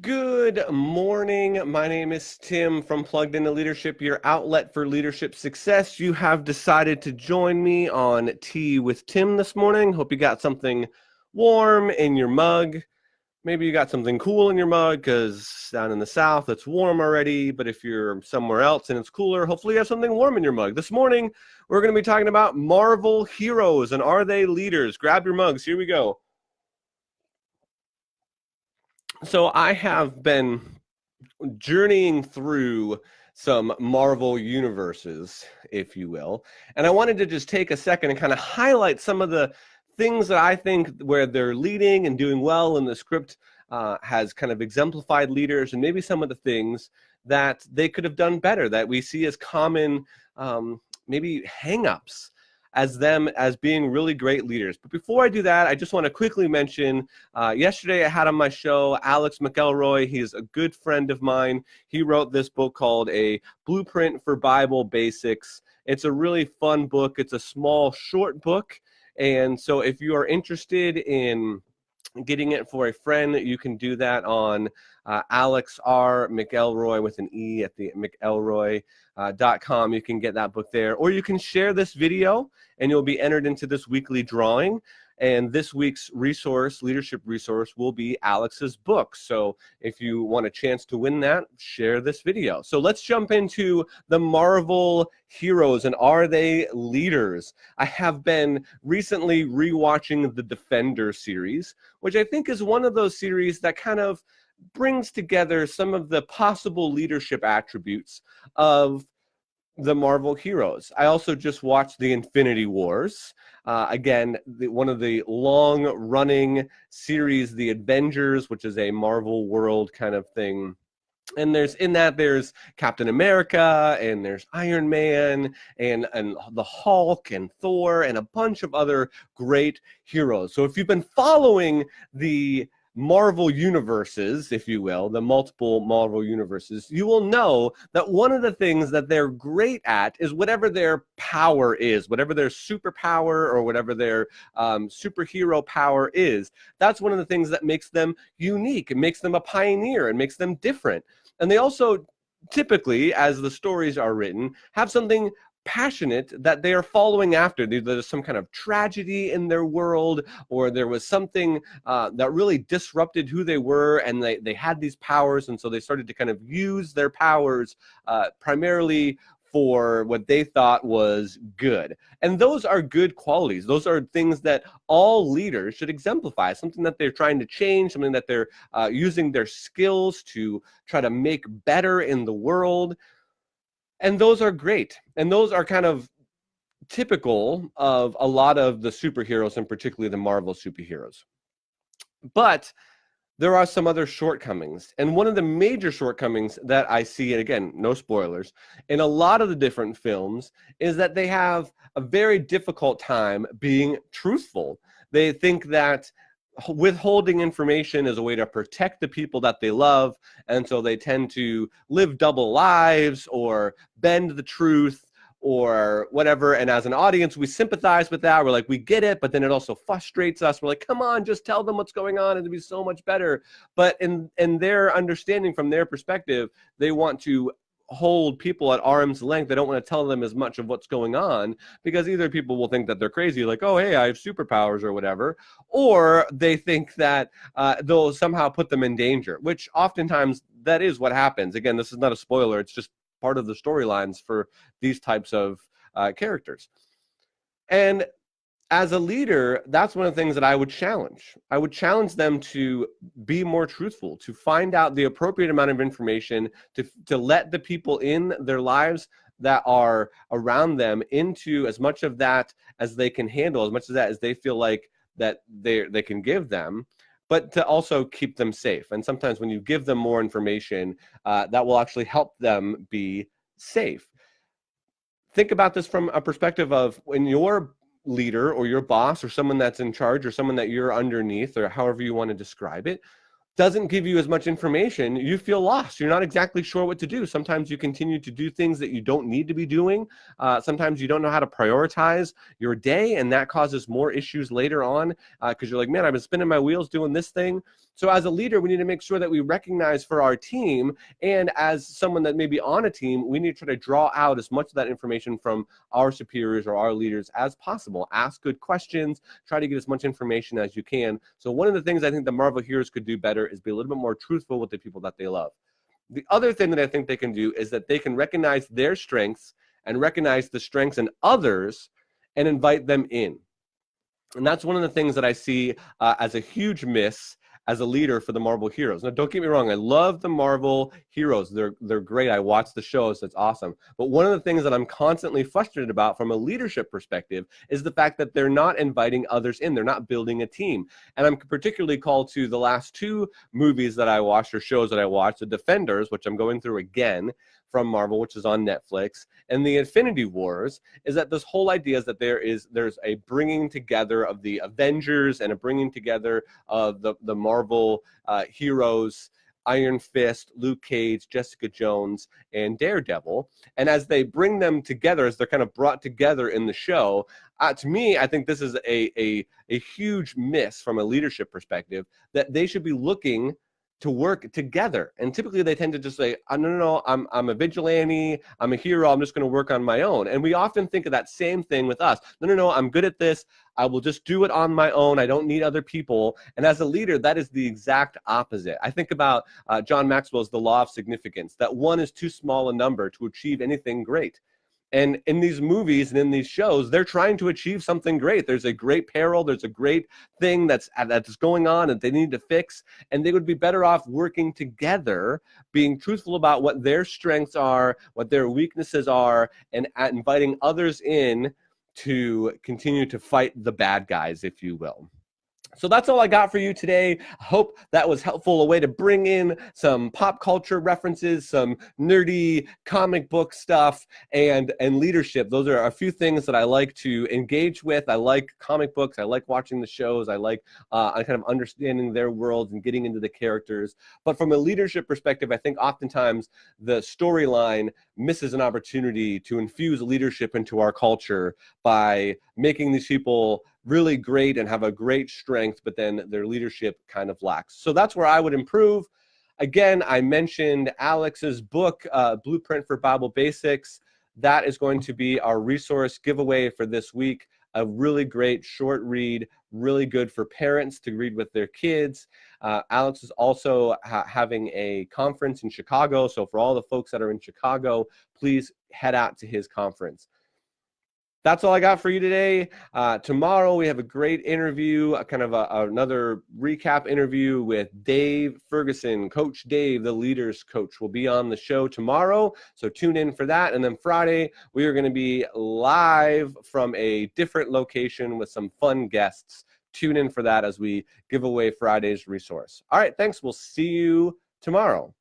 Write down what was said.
Good morning. My name is Tim from Plugged Into Leadership, your outlet for leadership success. You have decided to join me on Tea with Tim this morning. Hope you got something warm in your mug. Maybe you got something cool in your mug because down in the South it's warm already. But if you're somewhere else and it's cooler, hopefully you have something warm in your mug. This morning, we're going to be talking about Marvel heroes and are they leaders? Grab your mugs. Here we go. So I have been journeying through some Marvel universes, if you will. And I wanted to just take a second and kind of highlight some of the things that I think where they're leading and doing well, and the script has kind of exemplified leaders, and maybe some of the things that they could have done better that we see as common, maybe hang-ups as them as being really great leaders. But before I do that, I just want to quickly mention, yesterday I had on my show Alex McElroy. He's a good friend of mine. He wrote this book called A Blueprint for Bible Basics. It's a really fun book. It's a small, short book. And so if you are interested in getting it for a friend, you can do that on Alex R. McElroy with an E at the McElroy.com. You can get that book there. Or you can share this video and you'll be entered into this weekly drawing. And this week's leadership resource, will be Alex's book. So if you want a chance to win that, share this video. So let's jump into the Marvel heroes and are they leaders? I have been recently rewatching the Defender series, which I think is one of those series that kind of brings together some of the possible leadership attributes of the Marvel heroes. I also just watched the Infinity Wars. Again, one of the long-running series, The Avengers, which is a Marvel world kind of thing. And there's Captain America, and there's Iron Man, and the Hulk, and Thor, and a bunch of other great heroes. So if you've been following the Marvel universes, if you will, the multiple Marvel universes, you will know that one of the things that they're great at is whatever their power is, whatever their superpower or whatever their superhero power is. That's one of the things that makes them unique. It makes them a pioneer. It makes them different. And they also typically, as the stories are written, have something passionate that they are following after. There's some kind of tragedy in their world, or there was something that really disrupted who they were, and they had these powers, and so they started to kind of use their powers primarily for what they thought was good. And those are good qualities. Those are things that all leaders should exemplify, something that they're trying to change, something that they're using their skills to try to make better in the world. And those are great. And those are kind of typical of a lot of the superheroes, and particularly the Marvel superheroes. But there are some other shortcomings. And one of the major shortcomings that I see, and again, no spoilers, in a lot of the different films is that they have a very difficult time being truthful. They think that withholding information is a way to protect the people that they love, and so they tend to live double lives or bend the truth or whatever. And as an audience, we sympathize with that. We're like, we get it, but then it also frustrates us. We're like, come on, just tell them what's going on, it'd be so much better. But in their understanding, from their perspective, they want to hold people at arm's length. They don't want to tell them as much of what's going on, because either people will think that they're crazy, like, oh, hey, I have superpowers or whatever, or they think that they'll somehow put them in danger, which oftentimes that is what happens. Again, this is not a spoiler. It's just part of the storylines for these types of characters. And as a leader, that's one of the things that I would challenge. I would challenge them to be more truthful, to find out the appropriate amount of information, to let the people in their lives that are around them into as much of that as they can handle, as much of that as they feel like that they can give them, but to also keep them safe. And sometimes when you give them more information, that will actually help them be safe. Think about this from a perspective of when you're leader or your boss or someone that's in charge or someone that you're underneath, or however you want to describe it, doesn't give you as much information, you feel lost. You're not exactly sure what to do. Sometimes you continue to do things that you don't need to be doing. Sometimes you don't know how to prioritize your day, and that causes more issues later on, because you're like, man, I've been spinning my wheels doing this thing, So as a leader, we need to make sure that we recognize for our team, and as someone that may be on a team, we need to try to draw out as much of that information from our superiors or our leaders as possible. Ask good questions, try to get as much information as you can. So one of the things I think the Marvel heroes could do better is be a little bit more truthful with the people that they love. The other thing that I think they can do is that they can recognize their strengths and recognize the strengths in others and invite them in. And that's one of the things that I see as a huge miss as a leader for the Marvel heroes. Now, don't get me wrong, I love the Marvel heroes. They're great. I watch the shows. It's awesome. But one of the things that I'm constantly frustrated about from a leadership perspective is the fact that they're not inviting others in. They're not building a team. And I'm particularly called to the last two movies that I watched or shows that I watched, The Defenders, which I'm going through again from Marvel, which is on Netflix, and the Infinity Wars, is that this whole idea is that there's a bringing together of the Avengers and a bringing together of the Marvel heroes, Iron Fist, Luke Cage, Jessica Jones, and Daredevil. And as they bring them together, as they're kind of brought together in the show, to me, I think this is a huge miss from a leadership perspective, that they should be looking to work together. And typically they tend to just say, oh, no, I'm a vigilante, I'm a hero, I'm just going to work on my own. And we often think of that same thing with us. No, I'm good at this, I will just do it on my own, I don't need other people. And as a leader, that is the exact opposite. I think about John Maxwell's The Law of Significance, that one is too small a number to achieve anything great. And in these movies and in these shows, they're trying to achieve something great. There's a great peril, there's a great thing that's going on and they need to fix. And they would be better off working together, being truthful about what their strengths are, what their weaknesses are, and inviting others in to continue to fight the bad guys, if you will. So that's all I got for you today. I hope that was helpful, a way to bring in some pop culture references, some nerdy comic book stuff, and leadership. Those are a few things that I like to engage with. I like comic books. I like watching the shows. I like kind of understanding their worlds and getting into the characters. But from a leadership perspective, I think oftentimes the storyline misses an opportunity to infuse leadership into our culture by making these people really great and have a great strength, but then their leadership kind of lacks. So that's where I would improve. Again, I mentioned Alex's book, Blueprint for Bible Basics. That is going to be our resource giveaway for this week. A really great short read, really good for parents to read with their kids. Alex is also having a conference in Chicago. So for all the folks that are in Chicago, please head out to his conference. That's all I got for you today. Tomorrow we have a great interview, another recap interview with Dave Ferguson. Coach Dave, the leaders coach, will be on the show tomorrow. So tune in for that. And then Friday, we are going to be live from a different location with some fun guests. Tune in for that as we give away Friday's resource. All right, thanks. We'll see you tomorrow.